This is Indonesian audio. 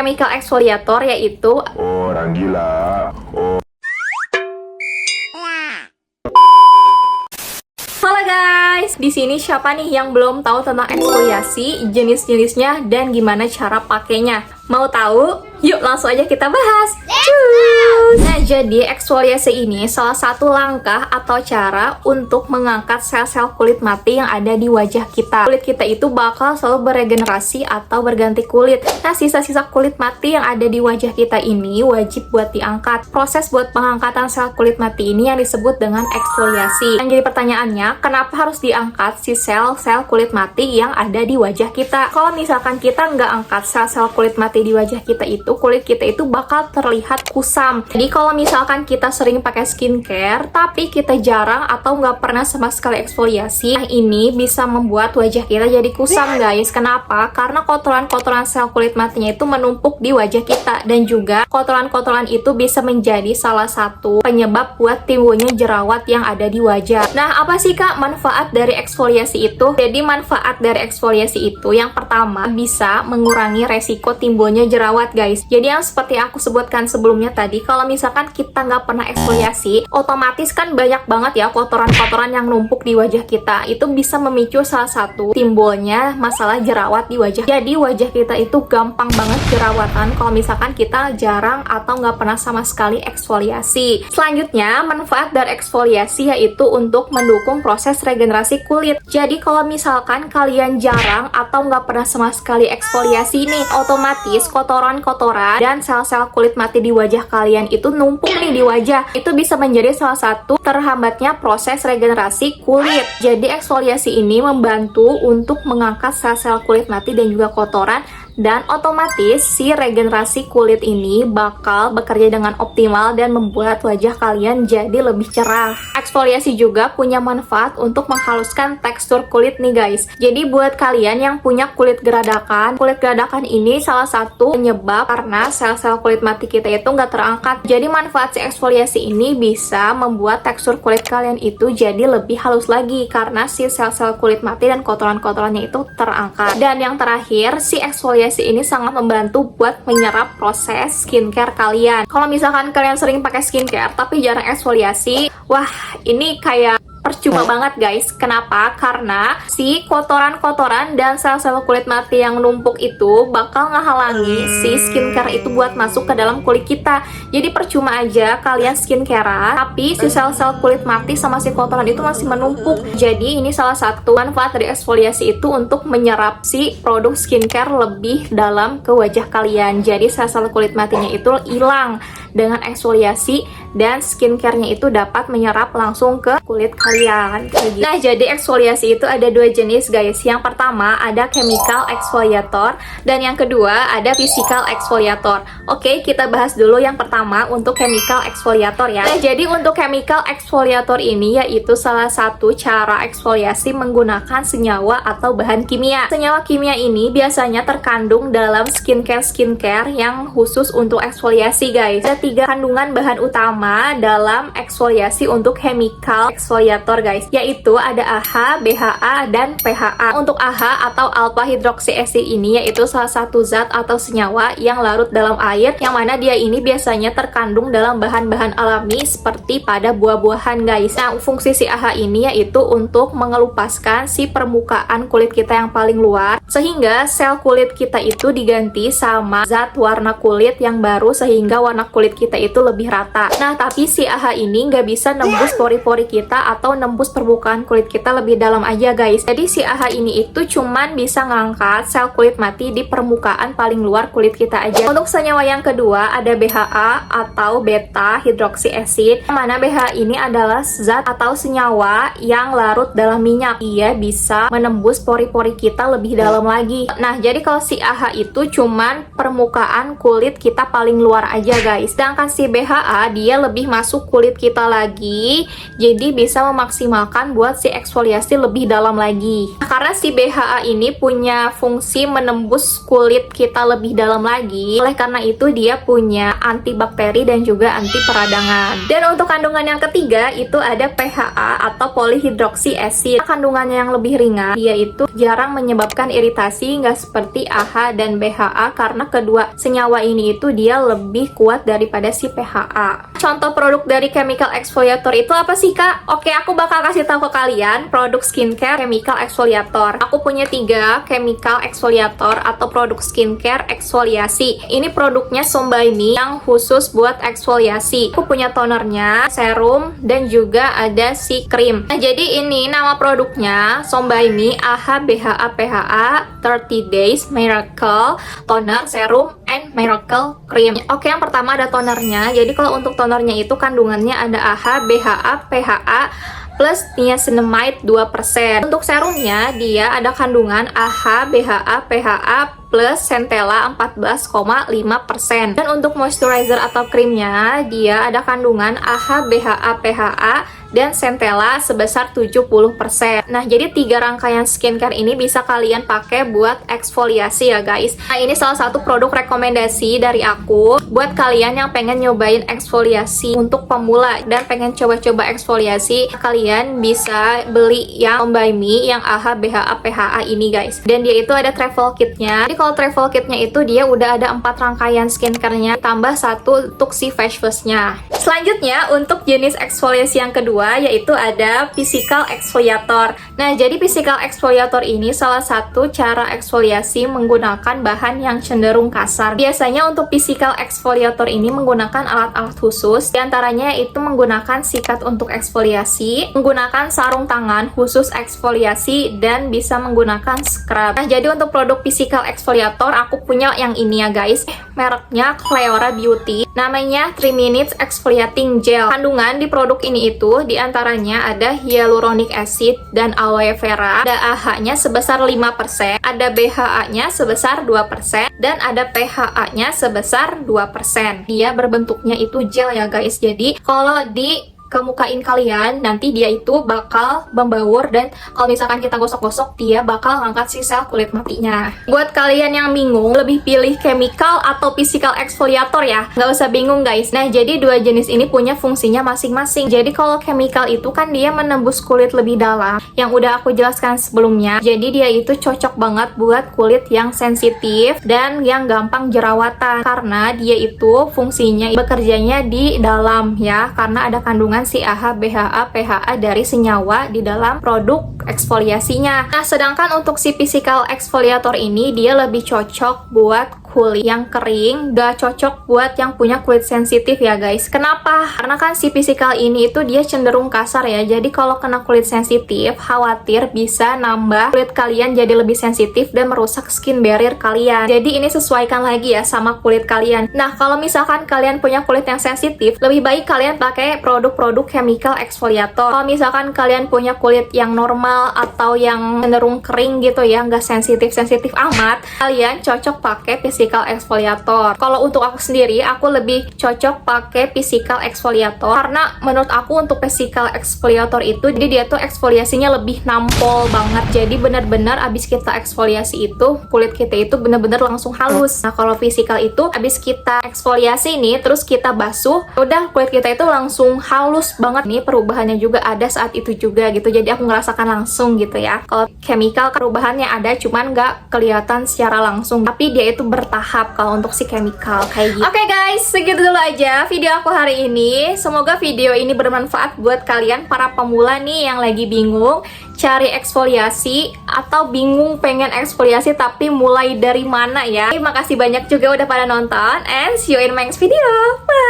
chemical exfoliator, yaitu orang gila. halo guys, di sini siapa nih yang belum tahu tentang eksfoliasi, jenis-jenisnya dan gimana cara pakainya? Mau tahu? Yuk langsung aja kita bahas. Nah, jadi eksfoliasi ini salah satu langkah atau cara untuk mengangkat sel-sel kulit mati yang ada di wajah kita. Kulit kita itu bakal selalu beregenerasi atau berganti kulit. Nah, sisa-sisa kulit mati yang ada di wajah kita ini wajib buat diangkat. Proses buat pengangkatan sel kulit mati ini yang disebut dengan eksfoliasi. Yang jadi pertanyaannya, kenapa harus diangkat si sel-sel kulit mati yang ada di wajah kita? Kalau misalkan kita nggak angkat sel-sel kulit mati di wajah kita itu, kulit kita itu bakal terlihat kusam. Jadi kalau misalkan kita sering pakai skincare tapi kita jarang atau nggak pernah sama sekali eksfoliasi, nah ini bisa membuat wajah kita jadi kusam guys. Kenapa? Karena kotoran-kotoran sel kulit matinya itu menumpuk di wajah kita, dan juga kotoran-kotoran itu bisa menjadi salah satu penyebab buat timbulnya jerawat yang ada di wajah. Nah, apa sih kak manfaat dari eksfoliasi itu? Jadi manfaat dari eksfoliasi itu yang pertama bisa mengurangi resiko timbulnya jerawat guys. Jadi yang seperti aku sebutkan sebelumnya tadi, kalau misalkan kita nggak pernah eksfoliasi, otomatis kan banyak banget ya kotoran-kotoran yang numpuk di wajah kita. Itu bisa memicu salah satu timbulnya masalah jerawat di wajah. Jadi wajah kita itu gampang banget jerawatan kalau misalkan kita jarang atau nggak pernah sama sekali eksfoliasi. Selanjutnya, manfaat dari eksfoliasi yaitu untuk mendukung proses regenerasi kulit. Jadi kalau misalkan kalian jarang atau nggak pernah sama sekali eksfoliasi nih, otomatis kotoran-kotoran dan sel-sel kulit mati di wajah kalian itu numpuk nih di wajah. Itu bisa menjadi salah satu terhambatnya proses regenerasi kulit. Jadi eksfoliasi ini membantu untuk mengangkat sel-sel kulit mati dan juga kotoran, dan otomatis si regenerasi kulit ini bakal bekerja dengan optimal dan membuat wajah kalian jadi lebih cerah. Eksfoliasi juga punya manfaat untuk menghaluskan tekstur kulit nih guys. Jadi buat kalian yang punya kulit geradakan ini salah satu penyebab karena sel-sel kulit mati kita itu nggak terangkat. Jadi manfaat si eksfoliasi ini bisa membuat tekstur kulit kalian itu jadi lebih halus lagi karena si sel-sel kulit mati dan kotoran-kotorannya itu terangkat. Dan yang terakhir, si eksfoliasi ini sangat membantu buat menyerap proses skincare kalian. Kalau misalkan kalian sering pakai skincare tapi jarang eksfoliasi, wah ini kayak percuma banget guys. Kenapa? Karena si kotoran-kotoran dan sel-sel kulit mati yang numpuk itu bakal ngehalangi si skincare itu buat masuk ke dalam kulit kita. Jadi percuma aja kalian skincarean tapi si sel-sel kulit mati sama si kotoran itu masih menumpuk. Jadi ini salah satu manfaat dari eksfoliasi itu untuk menyerap si produk skincare lebih dalam ke wajah kalian. Jadi sel-sel kulit matinya itu hilang dengan eksfoliasi dan skincare-nya itu dapat menyerap langsung ke kulit kalian. Nah, jadi eksfoliasi itu ada dua jenis guys. Yang pertama ada chemical exfoliator dan yang kedua ada physical exfoliator. Oke, kita bahas dulu yang pertama untuk chemical exfoliator ya. Nah, jadi untuk chemical exfoliator ini yaitu salah satu cara eksfoliasi menggunakan senyawa atau bahan kimia. Senyawa kimia ini biasanya terkandung dalam skincare yang khusus untuk eksfoliasi guys. Ada 3 kandungan bahan utama dalam eksfoliasi untuk chemical exfoliator guys, yaitu ada AHA, BHA, dan PHA. Untuk AHA atau alpha hydroxy acid ini yaitu salah satu zat atau senyawa yang larut dalam air, yang mana dia ini biasanya terkandung dalam bahan-bahan alami seperti pada buah-buahan guys. Nah, fungsi si AHA ini yaitu untuk mengelupaskan si permukaan kulit kita yang paling luar, sehingga sel kulit kita itu diganti sama zat warna kulit yang baru, sehingga warna kulit kita itu lebih rata. Nah, tapi si AHA ini nggak bisa nembus pori-pori kita atau nembus permukaan kulit kita lebih dalam aja guys. Jadi si AHA ini itu cuman bisa ngangkat sel kulit mati di permukaan paling luar kulit kita aja. Untuk senyawa yang kedua ada BHA atau beta hydroxy acid, mana BHA ini adalah zat atau senyawa yang larut dalam minyak. Ia bisa menembus pori-pori kita lebih dalam lagi. Nah, jadi kalau si AHA itu cuman permukaan kulit kita paling luar aja guys. Sedangkan si BHA dia lebih masuk kulit kita lagi, jadi bisa memaksimalkan buat si eksfoliasi lebih dalam lagi. Karena si BHA ini punya fungsi menembus kulit kita lebih dalam lagi, oleh karena itu dia punya antibakteri dan juga anti peradangan. Dan untuk kandungan yang ketiga itu ada PHA atau polyhydroxy acid. Kandungannya yang lebih ringan, dia itu jarang menyebabkan iritasi, nggak seperti AHA dan BHA, karena kedua senyawa ini itu dia lebih kuat daripada si PHA. Contoh produk dari chemical exfoliator itu apa sih kak? Oke, aku bakal kasih tahu ke kalian produk skincare chemical exfoliator. Aku punya 3 chemical exfoliator atau produk skincare eksfoliasi. Ini produknya Som by Me yang khusus buat eksfoliasi. Aku punya tonernya, serum, dan juga ada si krim. Nah, jadi ini nama produknya Som by Me AHA BHA PHA 30 Days Miracle Toner Serum and Miracle Cream. Oke, yang pertama ada tonernya. Jadi kalau untuk tonernya itu kandungannya ada AHA BHA PHA plus niacinamide 2%. Untuk serumnya dia ada kandungan AHA BHA PHA plus centella 14,5%. Dan untuk moisturizer atau krimnya dia ada kandungan AHA BHA PHA dan centella sebesar 70%. Nah, jadi 3 rangkaian skincare ini bisa kalian pakai buat eksfoliasi ya guys. Nah, ini salah satu produk rekomendasi dari aku buat kalian yang pengen nyobain eksfoliasi untuk pemula dan pengen coba-coba eksfoliasi. Kalian bisa beli yang Som by Me yang AHA BHA PHA ini guys. Dan dia itu ada travel kitnya. Jadi kalau travel kitnya itu dia udah ada 4 rangkaian skincare-nya tambah 1 untuk si face wash-nya. Selanjutnya untuk jenis eksfoliasi yang kedua yaitu ada physical exfoliator. Nah, jadi physical exfoliator ini salah satu cara eksfoliasi menggunakan bahan yang cenderung kasar. Biasanya untuk physical exfoliator ini menggunakan alat-alat khusus, diantaranya itu menggunakan sikat untuk eksfoliasi, menggunakan sarung tangan khusus eksfoliasi, dan bisa menggunakan scrub. Nah, jadi untuk produk physical exfoliator aku punya yang ini ya guys, mereknya Cleora Beauty, namanya 3 Minutes Exfoliating Gel. Kandungan di produk ini itu diantaranya ada hyaluronic acid dan aloe vera, ada AHA-nya sebesar 5%, ada BHA-nya sebesar 2%, dan ada PHA-nya sebesar 2%. Dia berbentuknya itu gel ya guys, jadi kalau di kemukain kalian nanti dia itu bakal membaur, dan kalau misalkan kita gosok-gosok dia bakal ngangkat si sel kulit matinya. Buat kalian yang bingung lebih pilih chemical atau physical exfoliator ya, nggak usah bingung guys. Nah, jadi 2 jenis ini punya fungsinya masing-masing. Jadi kalau chemical itu kan dia menembus kulit lebih dalam yang udah aku jelaskan sebelumnya, jadi dia itu cocok banget buat kulit yang sensitif dan yang gampang jerawatan, karena dia itu fungsinya bekerjanya di dalam ya, karena ada kandungan si AHA BHA PHA dari senyawa di dalam produk eksfoliasinya. Nah, sedangkan untuk si physical exfoliator ini dia lebih cocok buat kulit yang kering, gak cocok buat yang punya kulit sensitif ya guys. Kenapa? Karena kan si physical ini itu dia cenderung kasar ya, jadi kalau kena kulit sensitif khawatir bisa nambah kulit kalian jadi lebih sensitif dan merusak skin barrier kalian. Jadi ini sesuaikan lagi ya sama kulit kalian. Nah, kalau misalkan kalian punya kulit yang sensitif, lebih baik kalian pakai produk-produk chemical exfoliator. Kalau misalkan kalian punya kulit yang normal atau yang cenderung kering gitu ya, nggak sensitif-sensitif amat, kalian cocok pakai physical exfoliator. Kalau untuk aku sendiri, aku lebih cocok pakai physical exfoliator karena menurut aku untuk physical exfoliator itu jadi dia tuh eksfoliasinya lebih nampol banget. Jadi benar-benar abis kita eksfoliasi itu kulit kita itu benar-benar langsung halus. Nah, kalau physical itu abis kita eksfoliasi nih terus kita basuh, udah kulit kita itu langsung halus banget. Nih perubahannya juga ada saat itu juga gitu. Jadi aku ngerasakan langsung gitu ya. Kalau chemical perubahannya ada cuman nggak kelihatan secara langsung, tapi dia itu bertahap kalau untuk si chemical kayak gitu. Oke guys, segitu dulu aja video aku hari ini. Semoga video ini bermanfaat buat kalian para pemula nih yang lagi bingung cari eksfoliasi atau bingung pengen eksfoliasi tapi mulai dari mana ya. Terima kasih banyak juga udah pada nonton, and see you in my next video. Bye.